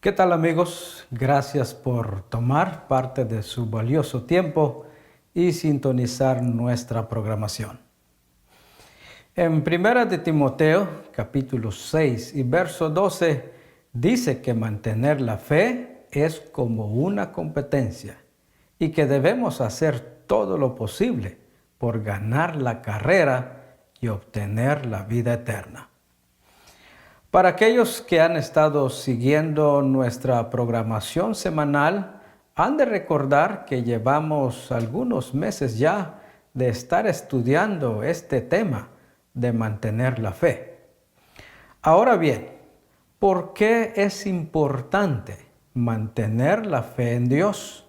¿Qué tal, amigos? Gracias por tomar parte de su valioso tiempo y sintonizar nuestra programación. En 1 de Timoteo, capítulo 6 y verso 12, dice que mantener la fe es como una competencia y que debemos hacer todo lo posible por ganar la carrera y obtener la vida eterna. Para aquellos que han estado siguiendo nuestra programación semanal, han de recordar que llevamos algunos meses ya de estar estudiando este tema de mantener la fe. Ahora bien, ¿por qué es importante mantener la fe en Dios?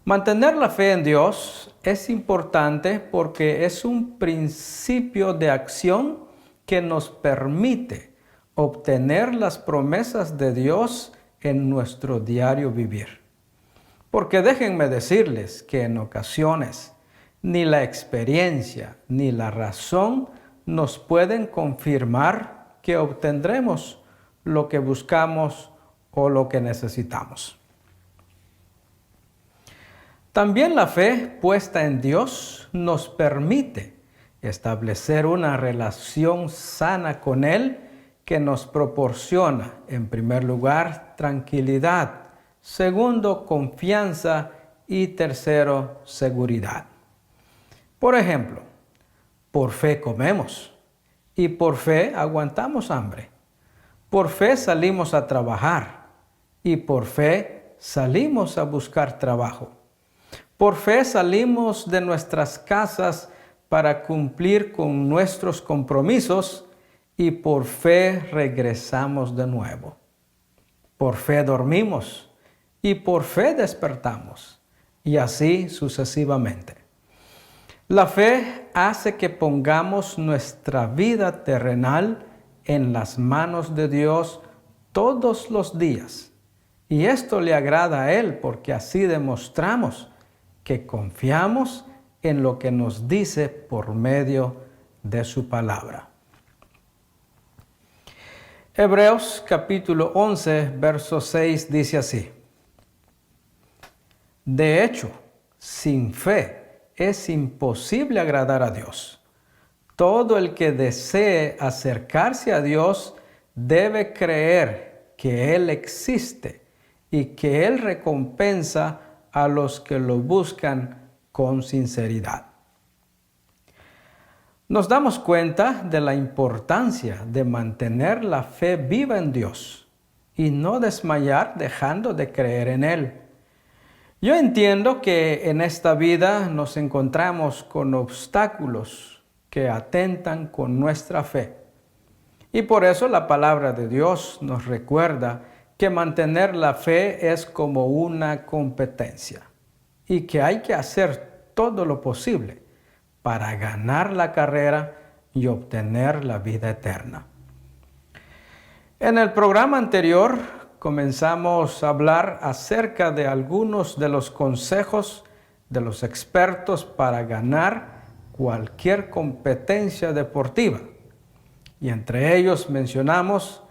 Mantener la fe en Dios es importante porque es un principio de acción que nos permite obtener las promesas de Dios en nuestro diario vivir. Porque déjenme decirles que en ocasiones ni la experiencia ni la razón nos pueden confirmar que obtendremos lo que buscamos o lo que necesitamos. También la fe puesta en Dios nos permite establecer una relación sana con Él que nos proporciona, en primer lugar, tranquilidad, segundo, confianza y tercero, seguridad. Por ejemplo, por fe comemos y por fe aguantamos hambre. Por fe salimos a trabajar y por fe salimos a buscar trabajo. Por fe salimos de nuestras casas para cumplir con nuestros compromisos y por fe regresamos de nuevo. Por fe dormimos y por fe despertamos y así sucesivamente. La fe hace que pongamos nuestra vida terrenal en las manos de Dios todos los días. Y esto le agrada a Él porque así demostramos que confiamos en lo que nos dice por medio de su palabra. Hebreos capítulo 11, verso 6 dice así: De hecho, sin fe es imposible agradar a Dios. Todo el que desee acercarse a Dios debe creer que Él existe y que Él recompensa a los que lo buscan con sinceridad. Nos damos cuenta de la importancia de mantener la fe viva en Dios y no desmayar dejando de creer en Él. Yo entiendo que en esta vida nos encontramos con obstáculos que atentan con nuestra fe. Y por eso la palabra de Dios nos recuerda que mantener la fe es como una competencia y que hay que hacer todo lo posible para ganar la carrera y obtener la vida eterna. En el programa anterior comenzamos a hablar acerca de algunos de los consejos de los expertos para ganar cualquier competencia deportiva. Y entre ellos mencionamos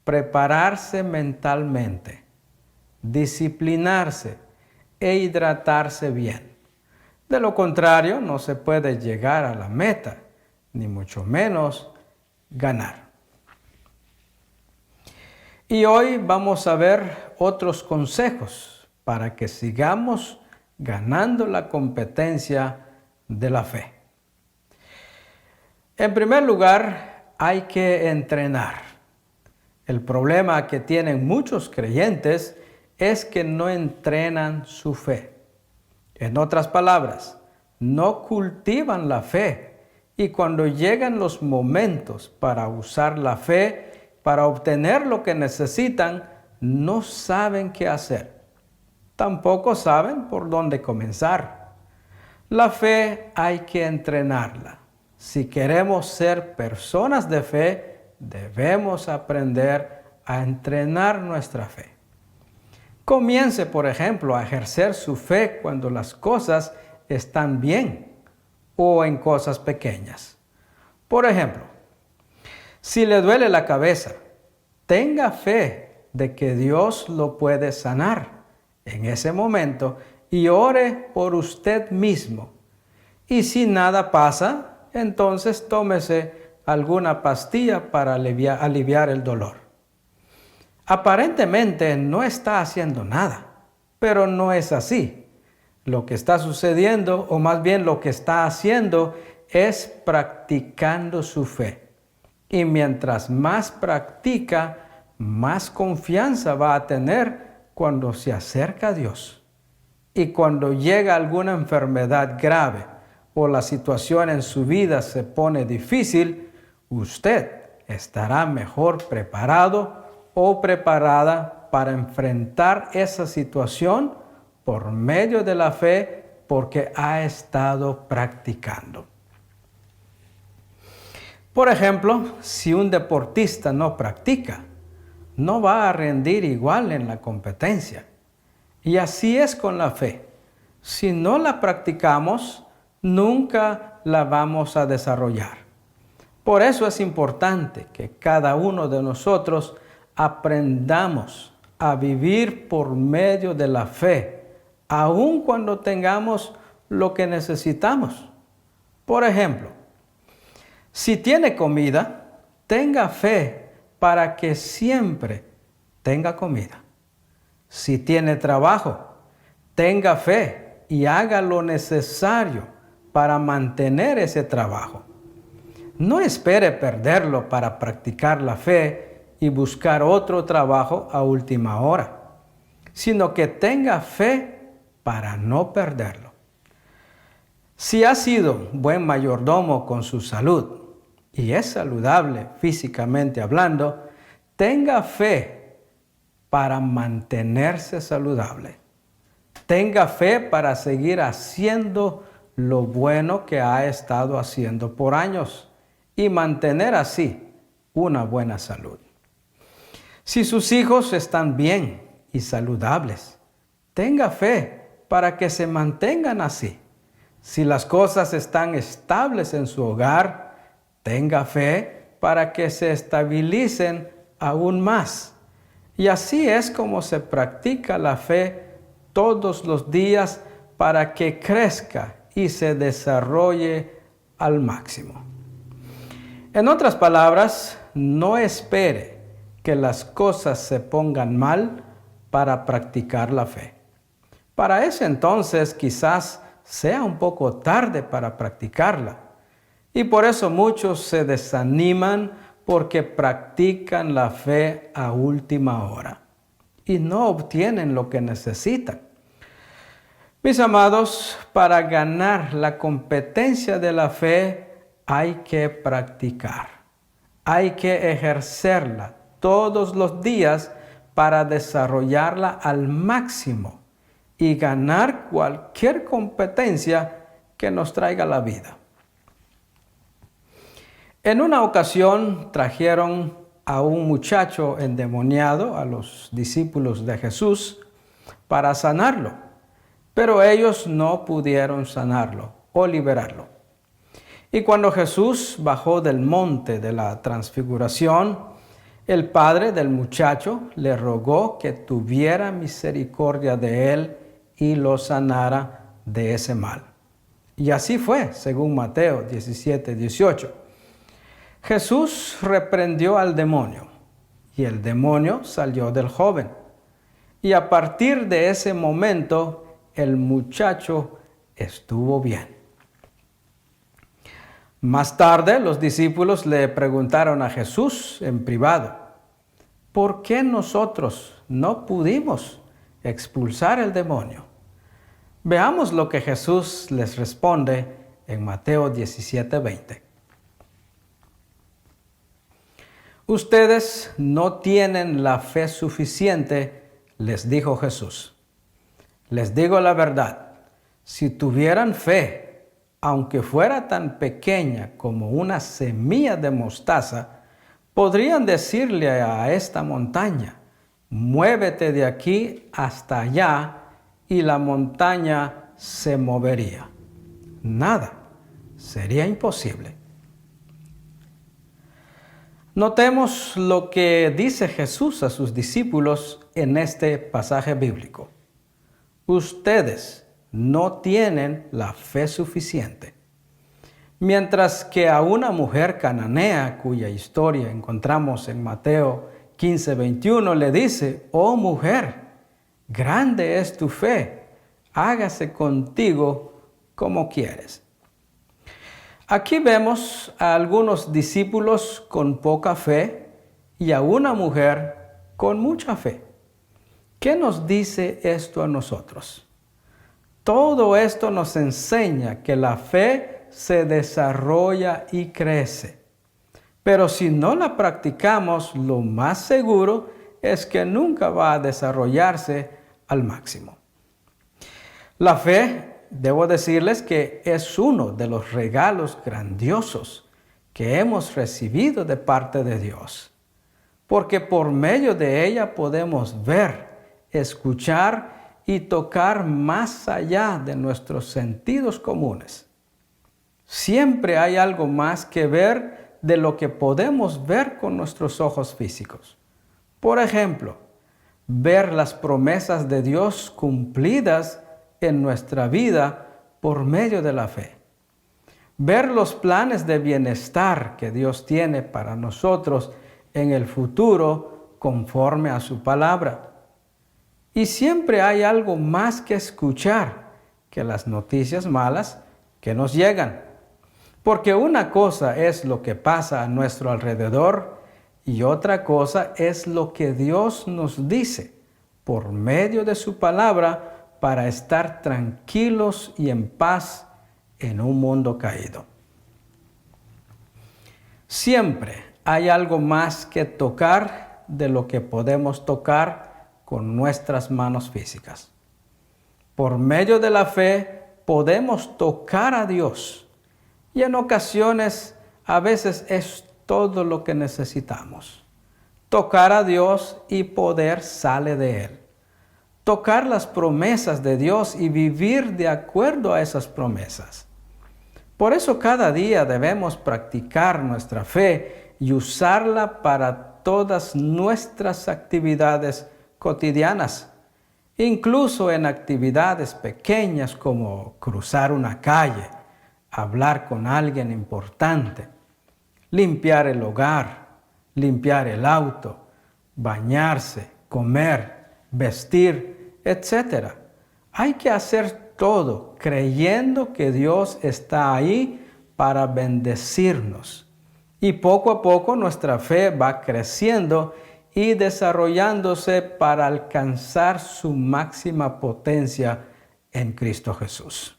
prepararse mentalmente, disciplinarse e hidratarse bien. De lo contrario, no se puede llegar a la meta, ni mucho menos ganar. Y hoy vamos a ver otros consejos para que sigamos ganando la competencia de la fe. En primer lugar, hay que entrenar. El problema que tienen muchos creyentes es que no entrenan su fe. En otras palabras, no cultivan la fe y cuando llegan los momentos para usar la fe, para obtener lo que necesitan, no saben qué hacer. Tampoco saben por dónde comenzar. La fe hay que entrenarla. Si queremos ser personas de fe, debemos aprender a entrenar nuestra fe. Comience, por ejemplo, a ejercer su fe cuando las cosas están bien o en cosas pequeñas. Por ejemplo, Si le duele la cabeza, tenga fe de que Dios lo puede sanar en ese momento y ore por usted mismo. Y si nada pasa, entonces tómese alguna pastilla para aliviar el dolor. Aparentemente no está haciendo nada, pero no es así. Lo que está sucediendo, o más bien lo que está haciendo, es practicando su fe. Y mientras más practica, más confianza va a tener cuando se acerca a Dios. Y cuando llega alguna enfermedad grave o la situación en su vida se pone difícil, usted estará mejor preparado o preparada para enfrentar esa situación por medio de la fe porque ha estado practicando. Por ejemplo, si un deportista no practica, no va a rendir igual en la competencia. Y así es con la fe. Si no la practicamos, nunca la vamos a desarrollar. Por eso es importante que cada uno de nosotros aprendamos a vivir por medio de la fe, aun cuando tengamos lo que necesitamos. Por ejemplo, si tiene comida, tenga fe para que siempre tenga comida. Si tiene trabajo, tenga fe y haga lo necesario para mantener ese trabajo. No espere perderlo para practicar la fe y buscar otro trabajo a última hora, sino que tenga fe para no perderlo. Si ha sido buen mayordomo con su salud y es saludable físicamente hablando, tenga fe para mantenerse saludable. Tenga fe para seguir haciendo lo bueno que ha estado haciendo por años y mantener así una buena salud. Si sus hijos están bien y saludables, tenga fe para que se mantengan así. Si las cosas están estables en su hogar, tenga fe para que se estabilicen aún más. Y así es como se practica la fe todos los días para que crezca y se desarrolle al máximo. En otras palabras, no espere que las cosas se pongan mal para practicar la fe. Para ese entonces quizás sea un poco tarde para practicarla. Y por eso muchos se desaniman porque practican la fe a última hora y no obtienen lo que necesitan. Mis amados, para ganar la competencia de la fe hay que practicar. Hay que ejercerla todos los días para desarrollarla al máximo y ganar cualquier competencia que nos traiga la vida. En una ocasión trajeron a un muchacho endemoniado a los discípulos de Jesús para sanarlo, pero ellos no pudieron sanarlo o liberarlo. Y cuando Jesús bajó del monte de la transfiguración, el padre del muchacho le rogó que tuviera misericordia de él y lo sanara de ese mal. Y así fue, según Mateo 17:18. Jesús reprendió al demonio y el demonio salió del joven. Y a partir de ese momento, el muchacho estuvo bien. Más tarde, los discípulos le preguntaron a Jesús en privado, ¿por qué nosotros no pudimos expulsar el demonio? Veamos lo que Jesús les responde en Mateo 17:20. Ustedes no tienen la fe suficiente, les dijo Jesús. Les digo la verdad, si tuvieran fe, aunque fuera tan pequeña como una semilla de mostaza, podrían decirle a esta montaña, muévete de aquí hasta allá, y la montaña se movería. Nada, sería imposible. Notemos lo que dice Jesús a sus discípulos en este pasaje bíblico. Ustedes no tienen la fe suficiente. Mientras que a una mujer cananea, cuya historia encontramos en Mateo 15:21, le dice: oh mujer, grande es tu fe, hágase contigo como quieres. Aquí vemos a algunos discípulos con poca fe y a una mujer con mucha fe. ¿Qué nos dice esto a nosotros? Todo esto nos enseña que la fe se desarrolla y crece. Pero si no la practicamos, lo más seguro es que nunca va a desarrollarse al máximo. La fe, debo decirles que es uno de los regalos grandiosos que hemos recibido de parte de Dios, porque por medio de ella podemos ver, escuchar y tocar más allá de nuestros sentidos comunes. Siempre hay algo más que ver de lo que podemos ver con nuestros ojos físicos. Por ejemplo, ver las promesas de Dios cumplidas en nuestra vida por medio de la fe. Ver los planes de bienestar que Dios tiene para nosotros en el futuro conforme a su palabra. Y siempre hay algo más que escuchar que las noticias malas que nos llegan. Porque una cosa es lo que pasa a nuestro alrededor y otra cosa es lo que Dios nos dice por medio de su palabra para estar tranquilos y en paz en un mundo caído. Siempre hay algo más que tocar de lo que podemos tocar con nuestras manos físicas. Por medio de la fe podemos tocar a Dios. Y en ocasiones, a veces es todo lo que necesitamos. Tocar a Dios y poder sale de Él. Tocar las promesas de Dios y vivir de acuerdo a esas promesas. Por eso cada día debemos practicar nuestra fe y usarla para todas nuestras actividades cotidianas. Incluso en actividades pequeñas como cruzar una calle, hablar con alguien importante, limpiar el hogar, limpiar el auto, bañarse, comer, vestir, etc. Hay que hacer todo creyendo que Dios está ahí para bendecirnos. Y poco a poco nuestra fe va creciendo y desarrollándose para alcanzar su máxima potencia en Cristo Jesús.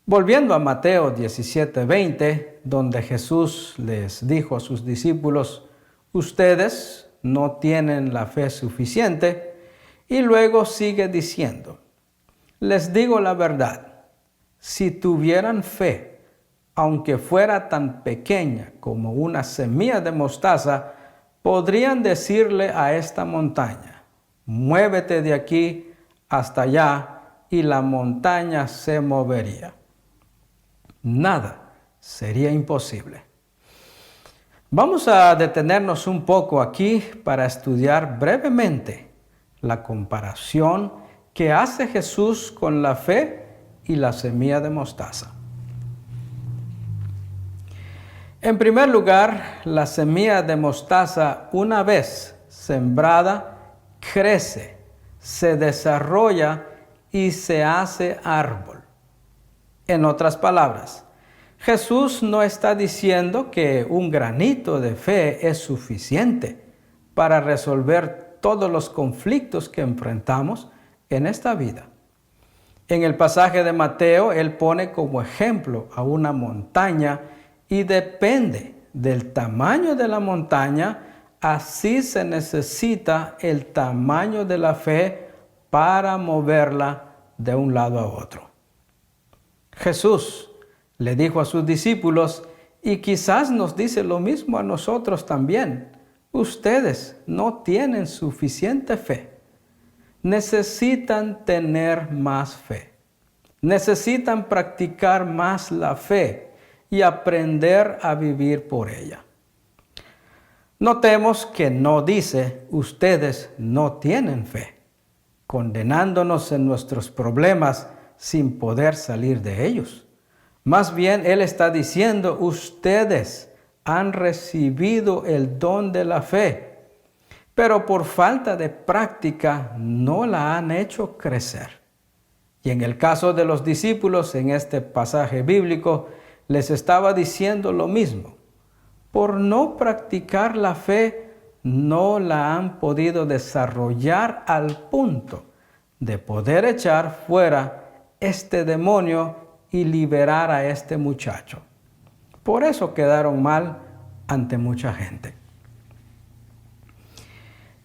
Volviendo a Mateo 17:20, donde Jesús les dijo a sus discípulos: ustedes no tienen la fe suficiente, y luego sigue diciendo: les digo la verdad, si tuvieran fe, aunque fuera tan pequeña como una semilla de mostaza, podrían decirle a esta montaña: muévete de aquí hasta allá, y la montaña se movería. Nada sería imposible. Vamos a detenernos un poco aquí para estudiar brevemente la comparación que hace Jesús con la fe y la semilla de mostaza. En primer lugar, la semilla de mostaza, una vez sembrada, crece, se desarrolla y se hace árbol. En otras palabras, Jesús no está diciendo que un granito de fe es suficiente para resolver todos los conflictos que enfrentamos en esta vida. En el pasaje de Mateo, Él pone como ejemplo a una montaña y depende del tamaño de la montaña, así se necesita el tamaño de la fe para moverla de un lado a otro. Jesús le dijo a sus discípulos, y quizás nos dice lo mismo a nosotros también: ustedes no tienen suficiente fe. Necesitan tener más fe. Necesitan practicar más la fe y aprender a vivir por ella. Notemos que no dice, ustedes no tienen fe, condenándonos en nuestros problemas sin poder salir de ellos. Más bien, Él está diciendo, ustedes han recibido el don de la fe, pero por falta de práctica no la han hecho crecer. Y en el caso de los discípulos, en este pasaje bíblico, les estaba diciendo lo mismo. Por no practicar la fe, no la han podido desarrollar al punto de poder echar fuera este demonio y liberar a este muchacho. Por eso quedaron mal ante mucha gente.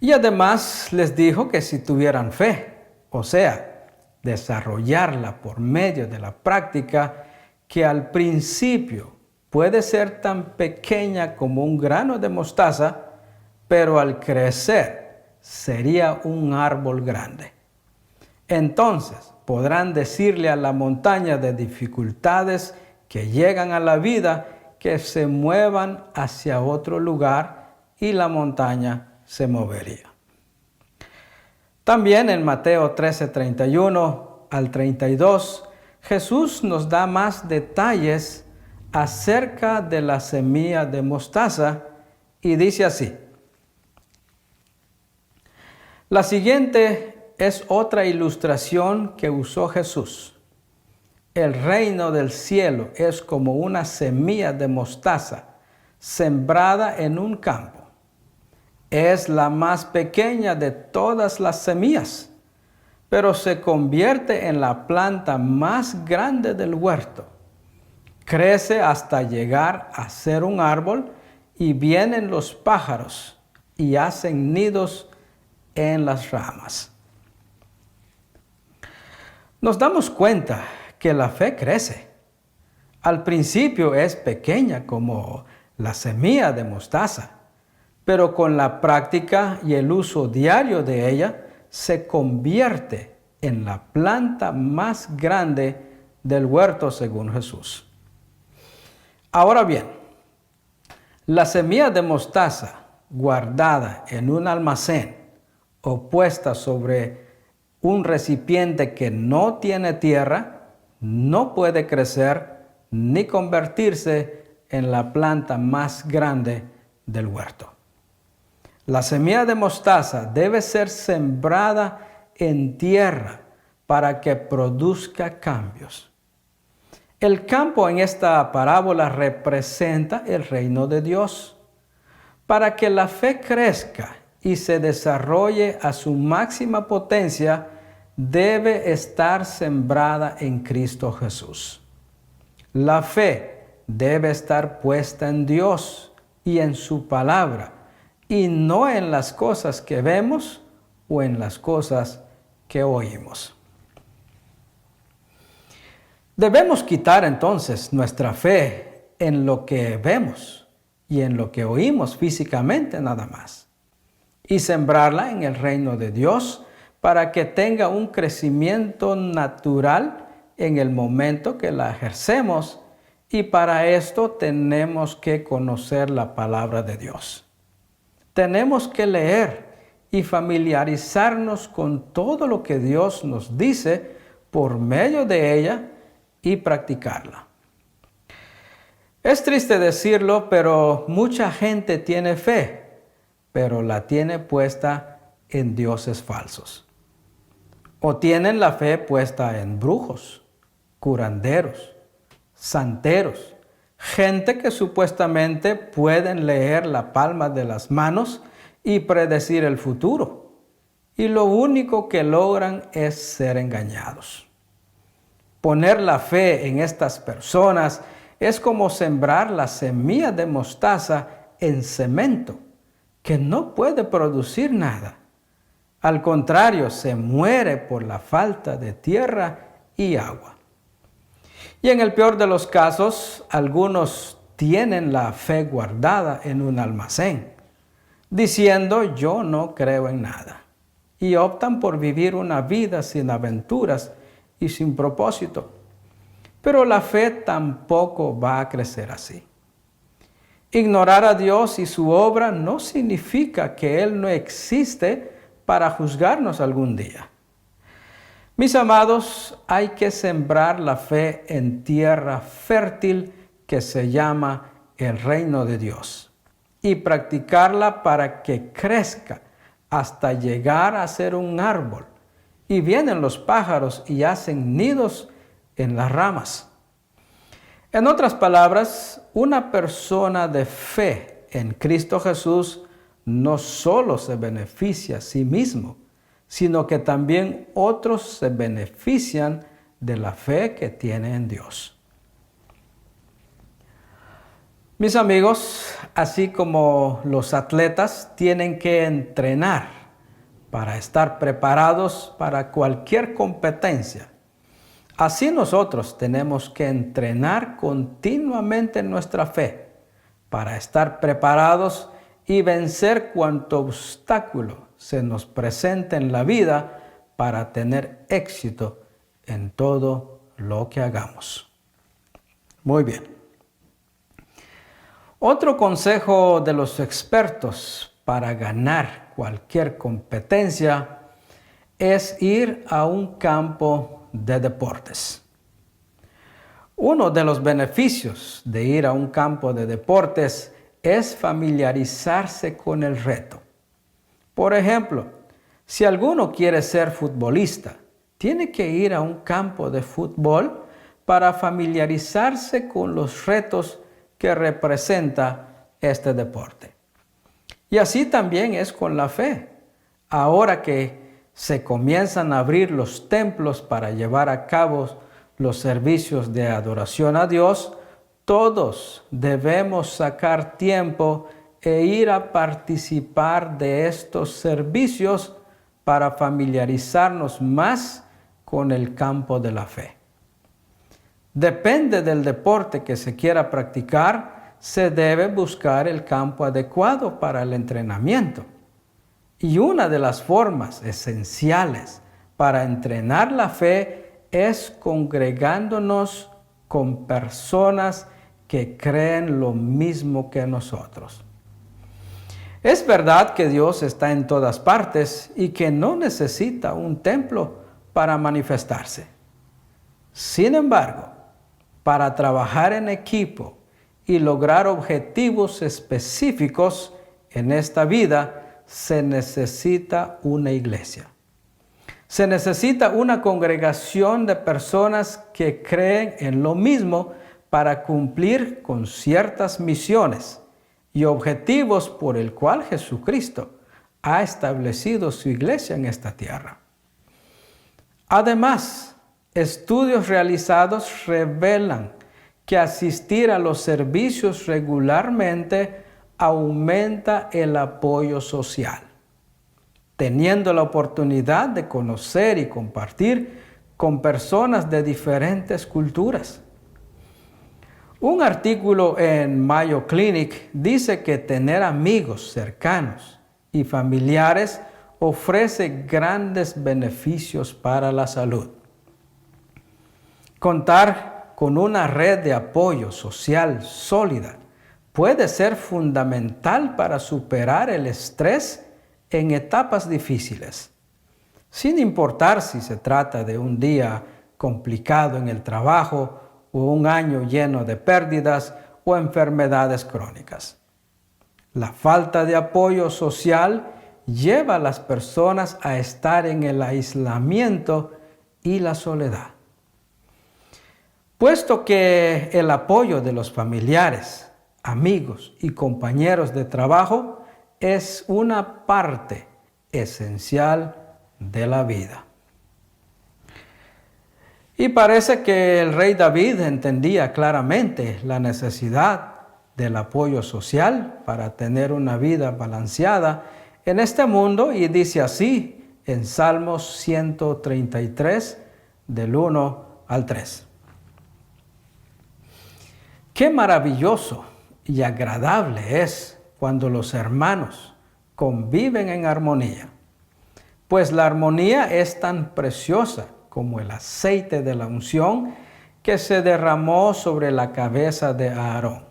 Y además les dijo que si tuvieran fe, o sea, desarrollarla por medio de la práctica, que al principio puede ser tan pequeña como un grano de mostaza, pero al crecer sería un árbol grande. Entonces podrán decirle a la montaña de dificultades que llegan a la vida que se muevan hacia otro lugar y la montaña se movería. También en Mateo 13:31 al 32, Jesús nos da más detalles acerca de la semilla de mostaza y dice así. La siguiente es otra ilustración que usó Jesús. El reino del cielo es como una semilla de mostaza sembrada en un campo. Es la más pequeña de todas las semillas, pero se convierte en la planta más grande del huerto. Crece hasta llegar a ser un árbol y vienen los pájaros y hacen nidos en las ramas. Nos damos cuenta que la fe crece. Al principio es pequeña como la semilla de mostaza, pero con la práctica y el uso diario de ella se convierte en la planta más grande del huerto según Jesús. Ahora bien, la semilla de mostaza guardada en un almacén o puesta sobre un recipiente que no tiene tierra, no puede crecer ni convertirse en la planta más grande del huerto. La semilla de mostaza debe ser sembrada en tierra para que produzca cambios. El campo en esta parábola representa el reino de Dios. Para que la fe crezca y se desarrolle a su máxima potencia, debe estar sembrada en Cristo Jesús. La fe debe estar puesta en Dios y en su palabra, y no en las cosas que vemos o en las cosas que oímos. Debemos quitar entonces nuestra fe en lo que vemos y en lo que oímos físicamente nada más, y sembrarla en el reino de Dios para que tenga un crecimiento natural en el momento que la ejercemos, y para esto tenemos que conocer la palabra de Dios. Tenemos que leer y familiarizarnos con todo lo que Dios nos dice por medio de ella y practicarla. Es triste decirlo, pero mucha gente tiene fe, pero la tiene puesta en dioses falsos. O tienen la fe puesta en brujos, curanderos, santeros, gente que supuestamente pueden leer la palma de las manos y predecir el futuro. Y lo único que logran es ser engañados. Poner la fe en estas personas es como sembrar la semilla de mostaza en cemento, que no puede producir nada. Al contrario, se muere por la falta de tierra y agua. Y en el peor de los casos, algunos tienen la fe guardada en un almacén, diciendo yo no creo en nada, y optan por vivir una vida sin aventuras y sin propósito. Pero la fe tampoco va a crecer así. Ignorar a Dios y su obra no significa que Él no existe para juzgarnos algún día. Mis amados, hay que sembrar la fe en tierra fértil que se llama el reino de Dios y practicarla para que crezca hasta llegar a ser un árbol. Y vienen los pájaros y hacen nidos en las ramas. En otras palabras, una persona de fe en Cristo Jesús no solo se beneficia a sí mismo, sino que también otros se benefician de la fe que tiene en Dios. Mis amigos, así como los atletas tienen que entrenar para estar preparados para cualquier competencia, así nosotros tenemos que entrenar continuamente nuestra fe para estar preparados y vencer cuanto obstáculo se nos presente en la vida para tener éxito en todo lo que hagamos. Muy bien. Otro consejo de los expertos para ganar cualquier competencia es ir a un campo de deportes. Uno de los beneficios de ir a un campo de deportes es familiarizarse con el reto. Por ejemplo, si alguno quiere ser futbolista, tiene que ir a un campo de fútbol para familiarizarse con los retos que representa este deporte. Y así también es con la fe. Ahora que se comienzan a abrir los templos para llevar a cabo los servicios de adoración a Dios, todos debemos sacar tiempo e ir a participar de estos servicios para familiarizarnos más con el campo de la fe. Depende del deporte que se quiera practicar, se debe buscar el campo adecuado para el entrenamiento. Y una de las formas esenciales para entrenar la fe es congregándonos con personas que creen lo mismo que nosotros. Es verdad que Dios está en todas partes y que no necesita un templo para manifestarse. Sin embargo, para trabajar en equipo y lograr objetivos específicos en esta vida, se necesita una iglesia. Se necesita una congregación de personas que creen en lo mismo para cumplir con ciertas misiones y objetivos por el cual Jesucristo ha establecido su iglesia en esta tierra. Además, estudios realizados revelan que asistir a los servicios regularmente aumenta el apoyo social, teniendo la oportunidad de conocer y compartir con personas de diferentes culturas. Un artículo en Mayo Clinic dice que tener amigos cercanos y familiares ofrece grandes beneficios para la salud. Contar con una red de apoyo social sólida puede ser fundamental para superar el estrés en etapas difíciles, sin importar si se trata de un día complicado en el trabajo o un año lleno de pérdidas o enfermedades crónicas. La falta de apoyo social lleva a las personas a estar en el aislamiento y la soledad. Puesto que el apoyo de los familiares, amigos y compañeros de trabajo es una parte esencial de la vida. Y parece que el rey David entendía claramente la necesidad del apoyo social para tener una vida balanceada en este mundo y dice así en Salmos 133 del 1 al 3. Qué maravilloso y agradable es cuando los hermanos conviven en armonía, pues la armonía es tan preciosa como el aceite de la unción que se derramó sobre la cabeza de Aarón.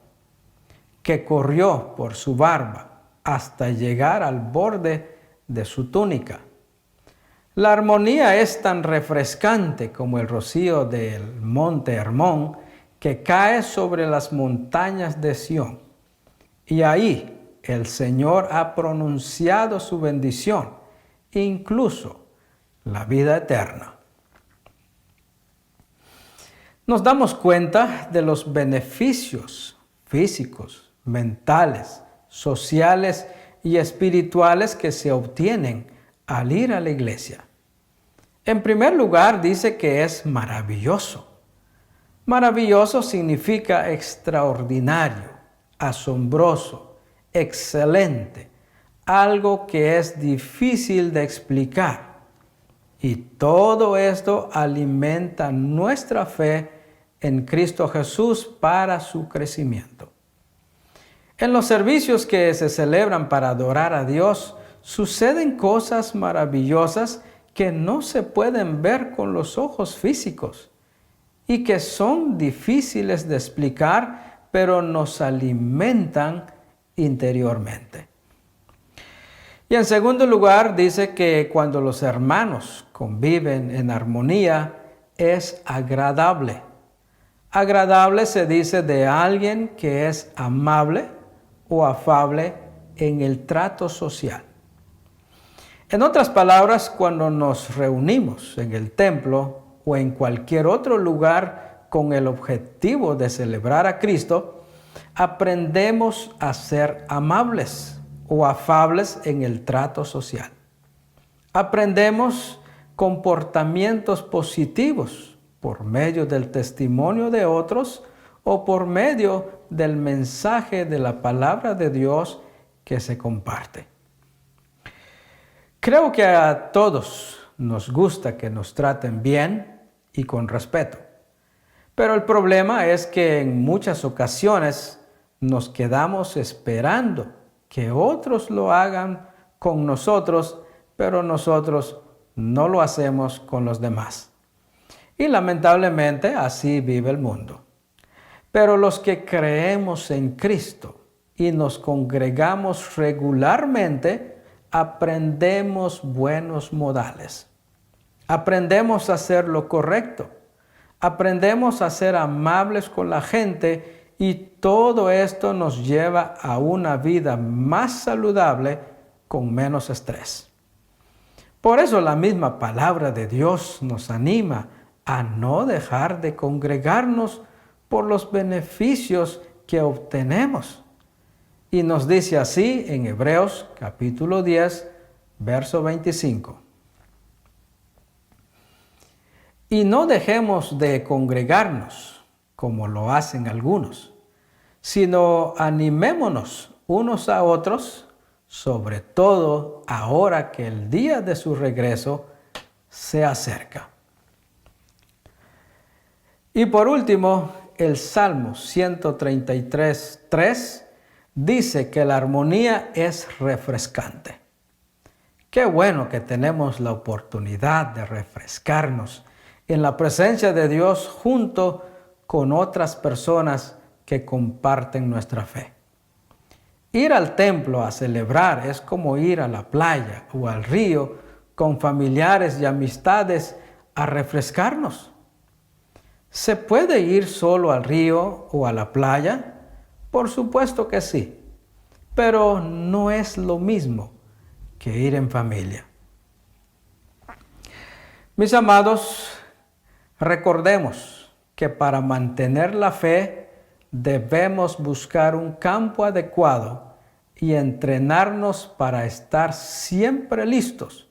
que corrió por su barba hasta llegar al borde de su túnica. La armonía es tan refrescante como el rocío del monte Hermón que cae sobre las montañas de Sión. Y ahí el Señor ha pronunciado su bendición, incluso la vida eterna. Nos damos cuenta de los beneficios físicos, mentales, sociales y espirituales que se obtienen al ir a la iglesia. En primer lugar, dice que es maravilloso. Maravilloso significa extraordinario, asombroso, excelente, algo que es difícil de explicar. Y todo esto alimenta nuestra fe en Cristo Jesús para su crecimiento. En los servicios que se celebran para adorar a Dios, suceden cosas maravillosas que no se pueden ver con los ojos físicos y que son difíciles de explicar, pero nos alimentan interiormente. Y en segundo lugar, dice que cuando los hermanos conviven en armonía, es agradable. Agradable se dice de alguien que es amable o afable en el trato social. En otras palabras, cuando nos reunimos en el templo o en cualquier otro lugar con el objetivo de celebrar a Cristo, aprendemos a ser amables o afables en el trato social. Aprendemos comportamientos positivos por medio del testimonio de otros o por medio del mensaje de la palabra de Dios que se comparte. Creo que a todos nos gusta que nos traten bien y con respeto. Pero el problema es que en muchas ocasiones nos quedamos esperando que otros lo hagan con nosotros, pero nosotros no lo hacemos con los demás. Y lamentablemente así vive el mundo. Pero los que creemos en Cristo y nos congregamos regularmente, aprendemos buenos modales. Aprendemos a hacer lo correcto. Aprendemos a ser amables con la gente y todo esto nos lleva a una vida más saludable con menos estrés. Por eso la misma palabra de Dios nos anima a no dejar de congregarnos por los beneficios que obtenemos. Y nos dice así en Hebreos capítulo 10, verso 25. Y no dejemos de congregarnos, como lo hacen algunos, sino animémonos unos a otros, sobre todo ahora que el día de su regreso se acerca. Y por último, el Salmo 133, 3 dice que la armonía es refrescante. Qué bueno que tenemos la oportunidad de refrescarnos en la presencia de Dios junto con otras personas que comparten nuestra fe. Ir al templo a celebrar es como ir a la playa o al río con familiares y amistades a refrescarnos. ¿Se puede ir solo al río o a la playa? Por supuesto que sí, pero no es lo mismo que ir en familia. Mis amados, recordemos que para mantener la fe debemos buscar un campo adecuado y entrenarnos para estar siempre listos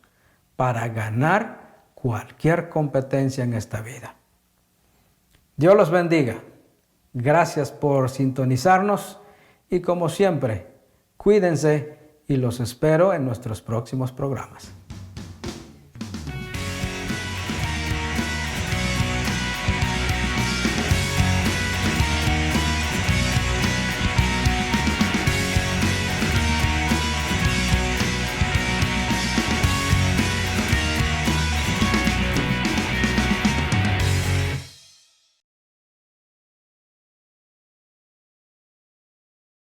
para ganar cualquier competencia en esta vida. Dios los bendiga. Gracias por sintonizarnos y como siempre, cuídense y los espero en nuestros próximos programas.